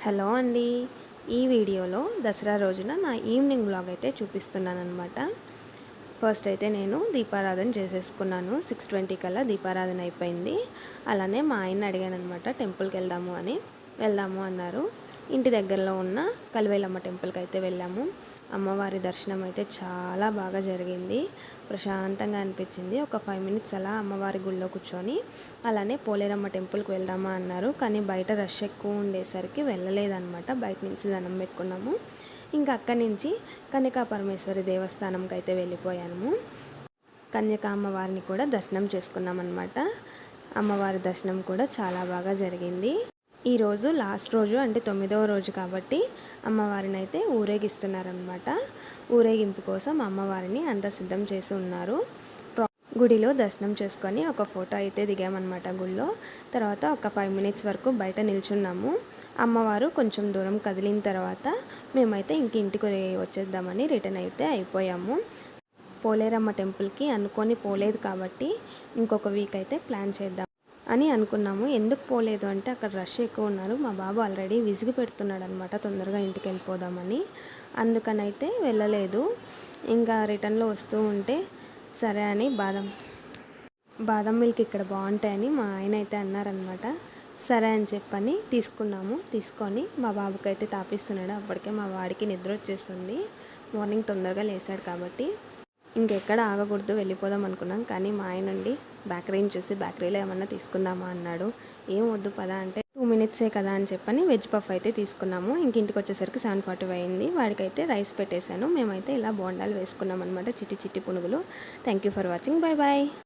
Hello అండి. ఈ వీడియోలో దసరా రోజున నా ఈవినింగ్ వ్లాగ్ అయితే చూపిస్తున్నాను అనమాట. ఫస్ట్ అయితే నేను దీపారాధన చేసేసుకున్నాను. 6:20 కల్లా దీపారాధన అయిపోయింది. అలానే మా ఆయన అడిగాను అనమాట, టెంపుల్కి వెళ్దాము అన్నారు. ఇంటి దగ్గరలో ఉన్న కలివేలమ్మ టెంపుల్కి అయితే వెళ్ళాము. అమ్మవారి దర్శనం అయితే చాలా బాగా జరిగింది. ప్రశాంతంగా అనిపించింది. ఒక 5 మినిట్స్ అలా అమ్మవారి గుళ్ళో కూర్చొని అలానే పోలేరమ్మ టెంపుల్కి వెళ్దామా అన్నారు. కానీ బయట రష్ ఎక్కువ ఉండేసరికి వెళ్ళలేదన్నమాట. బయట నుంచి దండం పెట్టుకున్నాము. ఇంకా అక్కడి నుంచి కన్యకా పరమేశ్వరి దేవస్థానంకి అయితే వెళ్ళిపోయాము. కన్యకా అమ్మవారిని కూడా దర్శనం చేసుకున్నాం అన్నమాట. అమ్మవారి దర్శనం కూడా చాలా బాగా జరిగింది. ఈరోజు లాస్ట్ రోజు, అంటే 9వ రోజు కాబట్టి అమ్మవారిని అయితే ఊరేగిస్తున్నారనమాట. ఊరేగింపు కోసం అమ్మవారిని అంతా సిద్ధం చేసి ఉన్నారు. గుడిలో దర్శనం చేసుకొని ఒక ఫోటో అయితే దిగామన్నమాట గుళ్ళో. తర్వాత ఒక 5 మినిట్స్ వరకు బయట నిల్చున్నాము. అమ్మవారు కొంచెం దూరం కదిలిన తర్వాత మేమైతే ఇంటికి వచ్చేద్దామని రిటర్న్ అయితే అయిపోయాము. పోలేరమ్మ టెంపుల్కి అనుకొని పోలేదు కాబట్టి ఇంకొక వీక్ అయితే ప్లాన్ చేద్దాం అని అనుకున్నాము. ఎందుకు పోలేదు అంటే అక్కడ రష్ ఎక్కువ ఉన్నారు. మా బాబు ఆల్రెడీ విసిగి పెడుతున్నాడు అనమాట, తొందరగా ఇంటికి వెళ్ళిపోదామని. అందుకనైతే వెళ్ళలేదు. ఇంకా రిటర్న్లో వస్తూ ఉంటే సరే అని బాదం మిల్క్ ఇక్కడ బాగుంటాయని మా ఆయన అయితే అన్నారనమాట. సరే అని చెప్పని తీసుకొని మా బాబుకి అయితే తాపిస్తున్నాడు. అప్పటికే మా వాడికి నిద్ర వచ్చేస్తుంది. మార్నింగ్ తొందరగా లేసాడు కాబట్టి ఇంకెక్కడ ఆగకూడదు, వెళ్ళిపోదాం అనుకున్నాం. కానీ మా ఆయన నుండి బేకరీని చూసి బేకరీలో ఏమన్నా తీసుకుందామా అన్నాడు. ఏం వద్దు పదా అంటే 2 మినిట్సే కదా అని చెప్పని వెజ్ పఫ్ అయితే తీసుకున్నాము. ఇంటికి వచ్చేసరికి 7:40 అయింది. వాడికైతే రైస్ పెట్టేశాను. మేమైతే ఇలా బోండాలు వేసుకున్నాం అనమాట, చిట్టి చిట్టి పునుగులు. Thank you for watching. Bye bye.